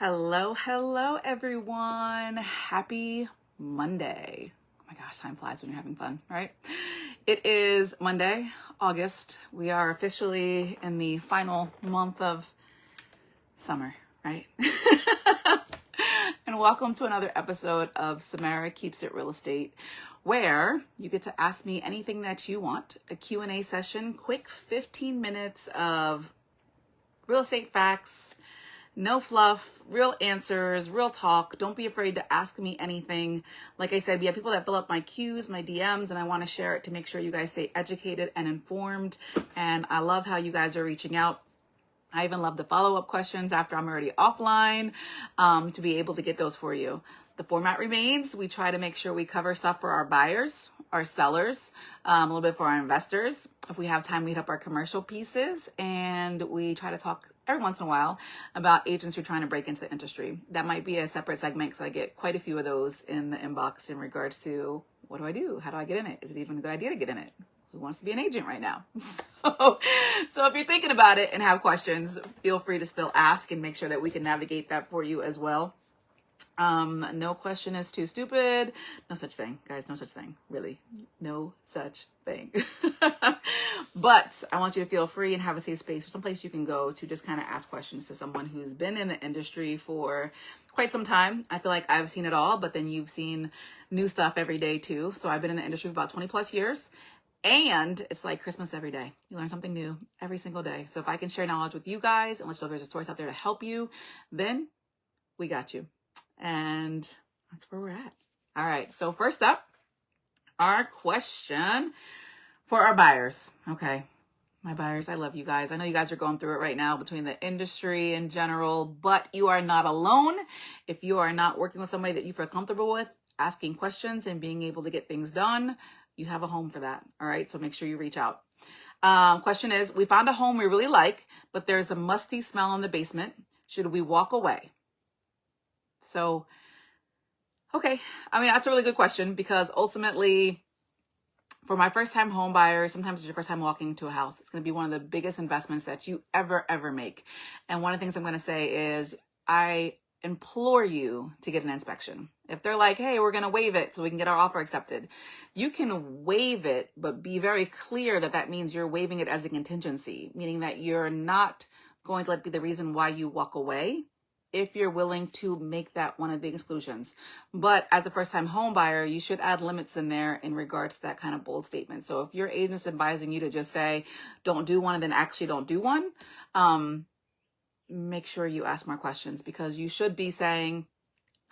Hello, everyone. Happy Monday. Oh my gosh, time flies when you're having fun, right? It is Monday, August. We are officially in the final month of summer, right? And welcome to another episode of Samara Keeps It Real Estate, where you get to ask me anything that you want. A Q&A session, quick 15 minutes of real estate facts, no fluff, real answers, real talk. Don't be afraid to ask me anything. Like I said, we have people that fill up my Qs, my DMs, and I want to share it to make sure you guys stay educated and informed. And I love how you guys are reaching out. I even love the follow-up questions after I'm already offline to be able to get those for you. The format remains. We try to make sure we cover stuff for our buyers, our sellers, a little bit for our investors. If we have time, we hit up our commercial pieces, and we try to talk every once in a while about agents who are trying to break into the industry. That might be a separate segment because I get quite a few of those in the inbox in regards to what do I do? How do I get in it? Is it even a good idea to get in it? Who wants to be an agent right now? So if you're thinking about it and have questions, feel free to still ask and make sure that we can navigate that for you as well. No question is too stupid. No such thing, guys. No such thing. Really. No such thing. But I want you to feel free and have a safe space or someplace you can go to just kind of ask questions to someone who's been in the industry for quite some time. I feel like I've seen it all, but then you've seen new stuff every day too. So I've been in the industry for about 20 plus years. And it's like Christmas every day. You learn something new every single day. So if I can share knowledge with you guys and let you know there's a source out there to help you, then we got you. And that's where we're at. All right. So first up, our question for our buyers. Okay. My buyers, I love you guys. I know you guys are going through it right now between the industry in general, but you are not alone. If you are not working with somebody that you feel comfortable with, asking questions and being able to get things done, you have a home for that. All right. So make sure you reach out. Question is, we found a home we really like, but there's a musty smell in the basement. Should we walk away? So, okay. I mean, that's a really good question because ultimately for my first time home buyer, sometimes it's your first time walking into a house. It's going to be one of the biggest investments that you ever make. And one of the things I'm going to say is I implore you to get an inspection. If they're like, hey, we're going to waive it so we can get our offer accepted, you can waive it, but be very clear that that means you're waiving it as a contingency, meaning that you're not going to let it be the reason why you walk away if you're willing to make that one of the exclusions. But as a first-time home buyer, you should add limits in there in regards to that kind of bold statement. So if your agent's advising you to just say, don't do one and then actually don't do one, make sure you ask more questions because you should be saying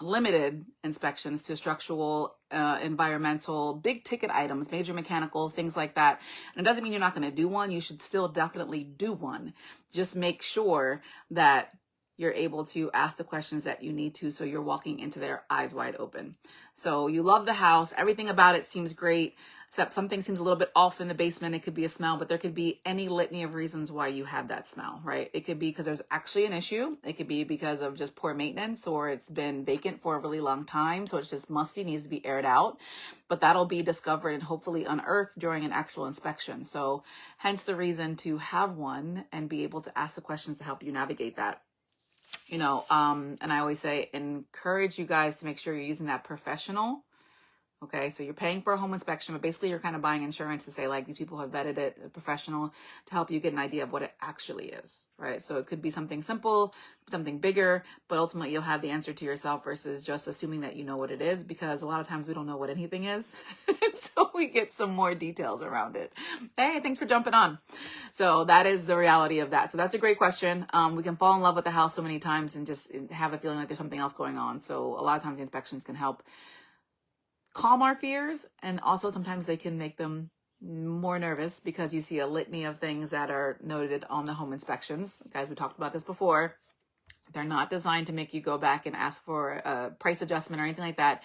limited inspections to structural, environmental, big ticket items, major mechanicals, things like that. And it doesn't mean you're not going to do one. You should still definitely do one. Just make sure that you're able to ask the questions that you need to so you're walking into their eyes wide open. So you love the house. Everything about it seems great, except something seems a little bit off in the basement. It could be a smell, but there could be any litany of reasons why you have that smell, right? It could be because there's actually an issue. It could be because of just poor maintenance or it's been vacant for a really long time. So it's just musty, needs to be aired out, but that'll be discovered and hopefully unearthed during an actual inspection. So hence the reason to have one and be able to ask the questions to help you navigate that. And I always say, encourage you guys to make sure you're using that professional. Okay. So you're paying for a home inspection, but basically you're kind of buying insurance to say like, these people have vetted it, a professional, to help you get an idea of what it actually is. Right. So it could be something simple, something bigger, but ultimately you'll have the answer to yourself versus just assuming that you know what it is, because a lot of times we don't know what anything is. So we get some more details around it. Hey, thanks for jumping on. So that is the reality of that. So that's a great question. We can fall in love with the house so many times and just have a feeling like there's something else going on. So a lot of times the inspections can help calm our fears, and also sometimes they can make them more nervous because you see a litany of things that are noted on the home inspections. Guys, we talked about this before. They're not designed to make you go back and ask for a price adjustment or anything like that,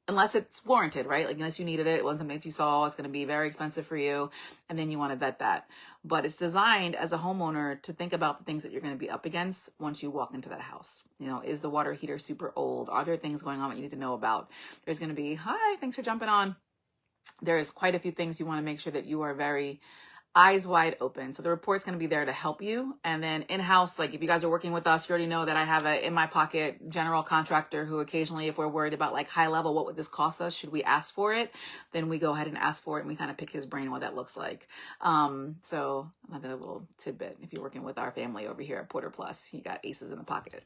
unless it's warranted, right? Like unless you needed it, it wasn't something that you saw, it's going to be very expensive for you, and then you want to vet that. But it's designed as a homeowner to think about the things that you're going to be up against once you walk into that house. Is the water heater super old? Are there things going on that you need to know about? There's going to be, hi, thanks for jumping on. There's quite a few things you want to make sure that you are very eyes wide open. So the report's going to be there to help you. And then in-house, like if you guys are working with us, you already know that I have a in my pocket general contractor who occasionally, if we're worried about like high level, what would this cost us? Should we ask for it? Then we go ahead and ask for it, and we kind of pick his brain what that looks like. So another little tidbit, if you're working with our family over here at Porter Plus, you got aces in the pocket.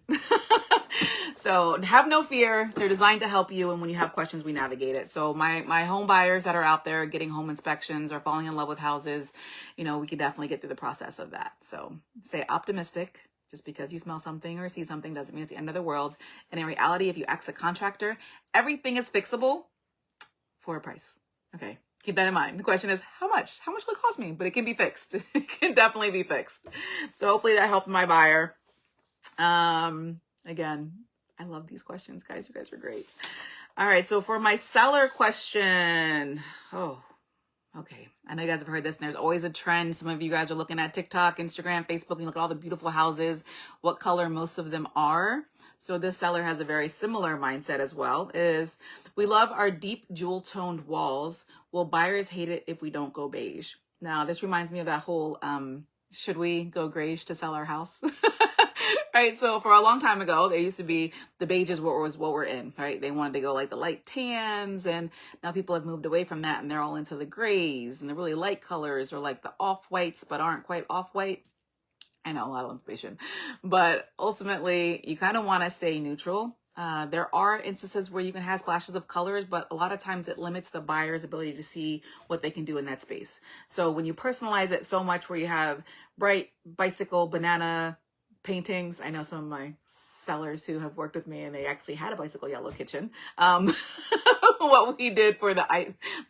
So have no fear. They're designed to help you. And when you have questions, we navigate it. So my home buyers that are out there getting home inspections or falling in love with houses, you know, we can definitely get through the process of that. So stay optimistic. Just because you smell something or see something doesn't mean it's the end of the world. And in reality, if you ask a contractor, everything is fixable for a price. Okay. Keep that in mind. The question is, how much? How much will it cost me? But it can be fixed. It can definitely be fixed. So hopefully that helped my buyer. Again, I love these questions, guys. You guys are great. All right. So for my seller question, okay. I know you guys have heard this, and there's always a trend. Some of you guys are looking at TikTok, Instagram, Facebook, you look at all the beautiful houses, what color most of them are. So this seller has a very similar mindset as well, is we love our deep jewel toned walls. Will buyers hate it if we don't go beige? Now, this reminds me of that whole, should we go beige to sell our house? Right. So for a long time ago, there used to be the beiges was what we're in, right? They wanted to go like the light tans, and now people have moved away from that and they're all into the grays and the really light colors, or like the off whites, but aren't quite off white. I know, a lot of information, but ultimately you kind of want to stay neutral. There are instances where you can have splashes of colors, but a lot of times it limits the buyer's ability to see what they can do in that space. So when you personalize it so much where you have bright bicycle, banana paintings, I know some of my sellers who have worked with me and they actually had a bicycle yellow kitchen, what we did for the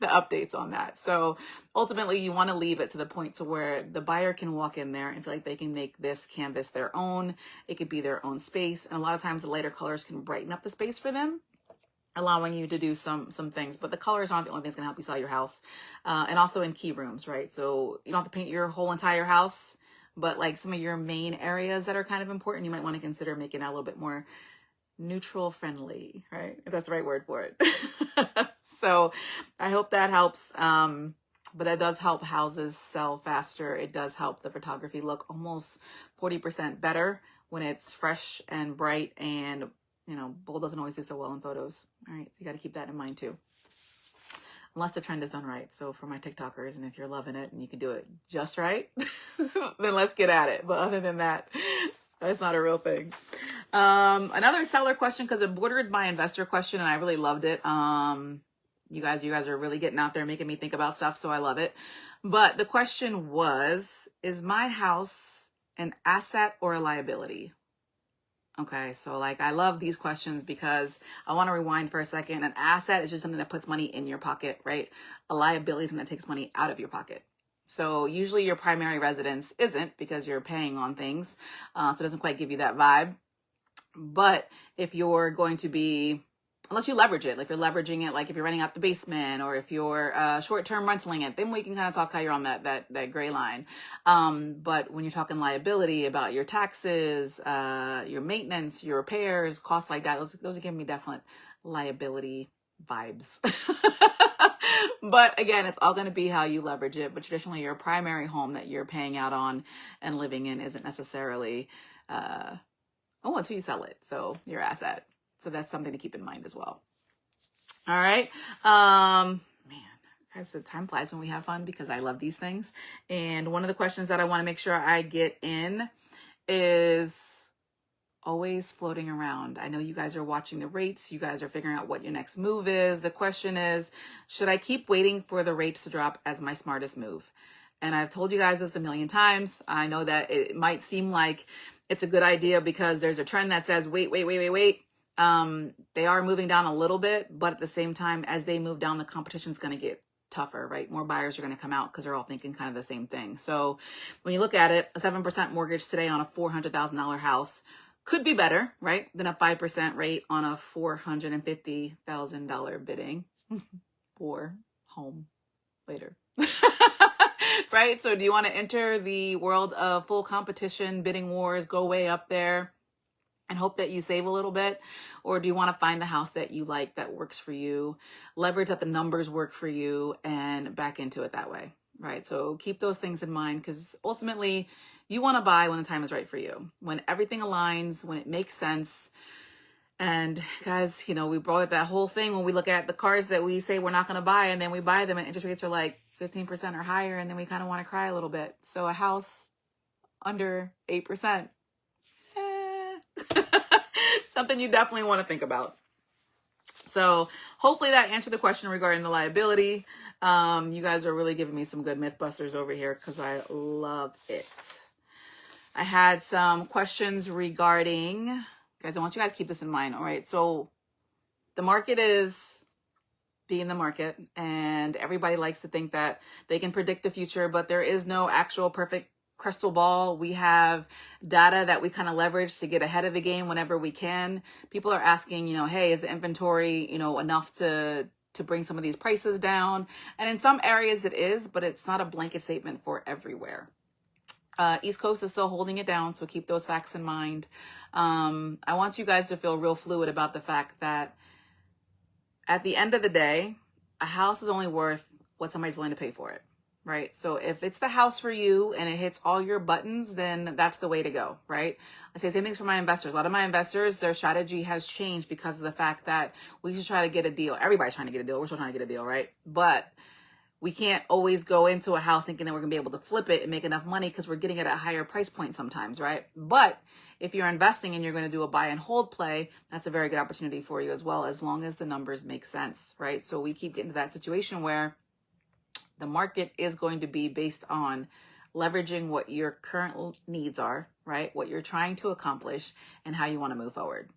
updates on that. So ultimately you want to leave it to the point to where the buyer can walk in there and feel like they can make this canvas their own. It could be their own space. And a lot of times the lighter colors can brighten up the space for them, allowing you to do some things, but the colors aren't the only thing that's going to help you sell your house. And also in key rooms, right? So you don't have to paint your whole entire house, but like some of your main areas that are kind of important, you might want to consider making that a little bit more neutral friendly, right? If that's the right word for it. So I hope that helps. But that does help houses sell faster. It does help the photography look almost 40% better when it's fresh and bright, and you know, bold doesn't always do so well in photos. All right. So you got to keep that in mind too. Unless the trend is done right. So for my TikTokers, and if you're loving it and you can do it just right, then let's get at it. But other than that, that's not a real thing. Another seller question, because it bordered my investor question and I really loved it. You guys are really getting out there, making me think about stuff. So I love it. But the question was, is my house an asset or a liability? Okay, so like I love these questions because I want to rewind for a second. An asset is just something that puts money in your pocket, right? A liability is something that takes money out of your pocket. So usually your primary residence isn't, because you're paying on things. So it doesn't quite give you that vibe. But if you're going to be, unless you leverage it, like you're leveraging it, like if you're renting out the basement, or if you're short-term rentaling it, then we can kind of talk how you're on that gray line. But when you're talking liability, about your taxes, your maintenance, your repairs, costs like that, those are giving me definite liability vibes. But again, it's all going to be how you leverage it. But traditionally, your primary home that you're paying out on and living in isn't necessarily, until you sell it. So your asset. So that's something to keep in mind as well. All right. Man, guys, the time flies when we have fun, because I love these things. And one of the questions that I want to make sure I get in is always floating around. I know you guys are watching the rates. You guys are figuring out what your next move is. The question is, should I keep waiting for the rates to drop as my smartest move? And I've told you guys this a million times. I know that it might seem like it's a good idea because there's a trend that says, wait. They are moving down a little bit, but at the same time, as they move down, the competition is going to get tougher, right? More buyers are going to come out because they're all thinking kind of the same thing. So when you look at it, a 7% mortgage today on a $400,000 house could be better, right, than a 5% rate on a $450,000 bidding for home later. Right? So do you want to enter the world of full competition, bidding wars, go way up there and hope that you save a little bit? Or do you want to find the house that you like, that works for you, leverage that the numbers work for you, and back into it that way? right? So keep those things in mind, because ultimately you want to buy when the time is right for you, when everything aligns, when it makes sense. And guys, we brought up that whole thing when we look at the cars that we say we're not going to buy, and then we buy them and interest rates are like 15% or higher, and then we kind of want to cry a little bit. So a house under 8%, something you definitely want to think about. So hopefully that answered the question regarding the liability. You guys are really giving me some good Mythbusters over here, because I love it. I had some questions regarding, guys, I want you guys to keep this in mind. All right. So the market is being the market, and everybody likes to think that they can predict the future, but there is no actual perfect crystal ball. We have data that we kind of leverage to get ahead of the game whenever we can. People are asking, hey, is the inventory, enough to bring some of these prices down? And in some areas it is, but it's not a blanket statement for everywhere. East Coast is still holding it down, so keep those facts in mind. I want you guys to feel real fluid about the fact that at the end of the day, a house is only worth what somebody's willing to pay for it, right? So if it's the house for you and it hits all your buttons, then that's the way to go, right? I say the same things for my investors. A lot of my investors, their strategy has changed because of the fact that we should try to get a deal. Everybody's trying to get a deal. We're still trying to get a deal, right? But we can't always go into a house thinking that we're going to be able to flip it and make enough money, because we're getting it at a higher price point sometimes, right? But if you're investing and you're going to do a buy and hold play, that's a very good opportunity for you as well, as long as the numbers make sense, right? So we keep getting to that situation where the market is going to be based on leveraging what your current needs are, right? What you're trying to accomplish and how you want to move forward.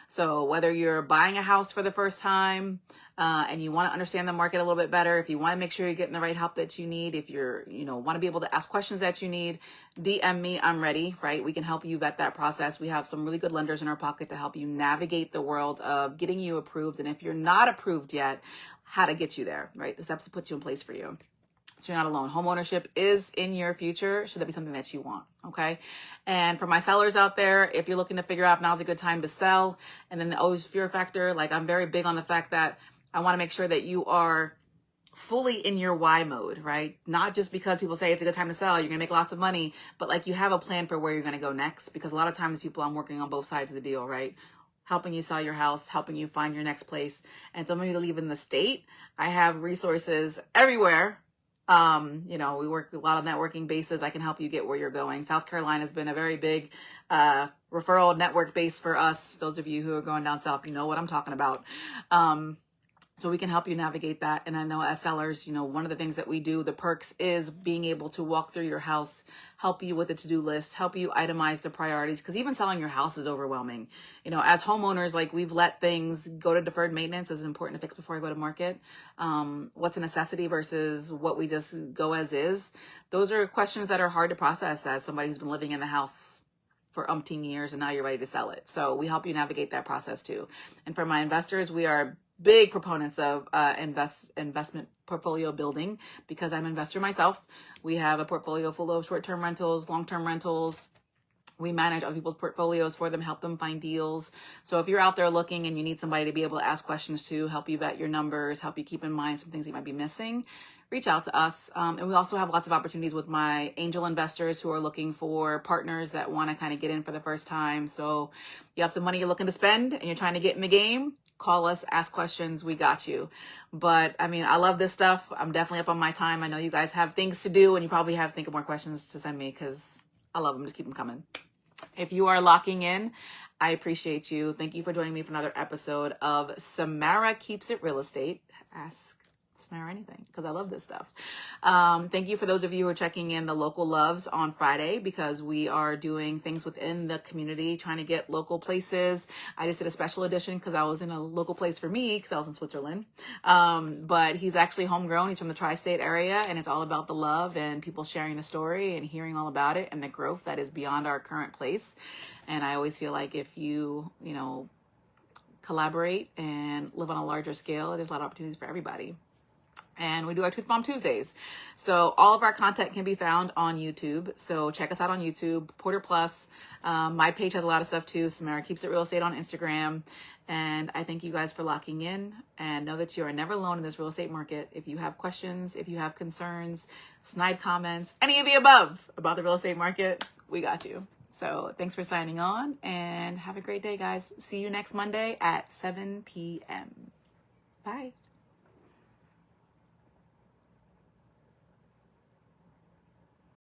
So whether you're buying a house for the first time and you want to understand the market a little bit better, if you want to make sure you're getting the right help that you need, if you're, want to be able to ask questions that you need, DM me, I'm ready, right? We can help you vet that process. We have some really good lenders in our pocket to help you navigate the world of getting you approved. And if you're not approved yet, how to get you there, right? The steps to put you in place for you. So you're not alone. Homeownership is in your future. Should that be something that you want? Okay. And for my sellers out there, if you're looking to figure out now's a good time to sell, and then the always fear factor, like I'm very big on the fact that I want to make sure that you are fully in your why mode, right? Not just because people say it's a good time to sell, you're going to make lots of money, but like you have a plan for where you're going to go next. Because a lot of times I'm working on both sides of the deal, right? Helping you sell your house, helping you find your next place. And some of you that live in the state, I have resources everywhere. We work a lot of networking bases. I can help you get where you're going. South Carolina has been a very big referral network base for us. Those of you who are going down south, you know what I'm talking about. So we can help you navigate that. And I know as sellers, one of the things that we do, the perks, is being able to walk through your house, help you with the to-do list, help you itemize the priorities. Because even selling your house is overwhelming. As homeowners, like we've let things go to deferred maintenance. Is important to fix before I go to market. What's a necessity versus what we just go as is. Those are questions that are hard to process as somebody who's been living in the house for umpteen years and now you're ready to sell it. So we help you navigate that process too. And for my investors, we are big proponents of investment portfolio building, because I'm an investor myself. We have a portfolio full of short-term rentals, long-term rentals. We manage other people's portfolios for them, help them find deals. So if you're out there looking and you need somebody to be able to ask questions to, help you vet your numbers, help you keep in mind some things you might be missing, reach out to us. And we also have lots of opportunities with my angel investors who are looking for partners that want to kind of get in for the first time. So you have some money you're looking to spend and you're trying to get in the game, call us, ask questions. We got you. But I love this stuff. I'm definitely up on my time. I know you guys have things to do and you probably think of more questions to send me, because I love them. Just keep them coming. If you are locking in, I appreciate you. Thank you for joining me for another episode of Samara Keeps It Real Estate. Ask Samara anything, because I love this stuff. Thank you for those of you who are checking in the local loves on Friday, because we are doing things within the community, trying to get local places. I just did a special edition because I was in a local place for me, because I was in Switzerland. But he's actually homegrown. He's from the tri-state area, and it's all about the love and people sharing the story and hearing all about it and the growth that is beyond our current place. And I always feel like if you collaborate and live on a larger scale, there's a lot of opportunities for everybody. And we do our Truth Bomb Tuesdays. So all of our content can be found on YouTube. So check us out on YouTube, Porter Plus. My page has a lot of stuff too. Samara Keeps It Real Estate on Instagram. And I thank you guys for locking in, and know that you are never alone in this real estate market. If you have questions, if you have concerns, snide comments, any of the above about the real estate market, we got you. So thanks for signing on, and have a great day, guys. See you next Monday at 7 p.m. Bye.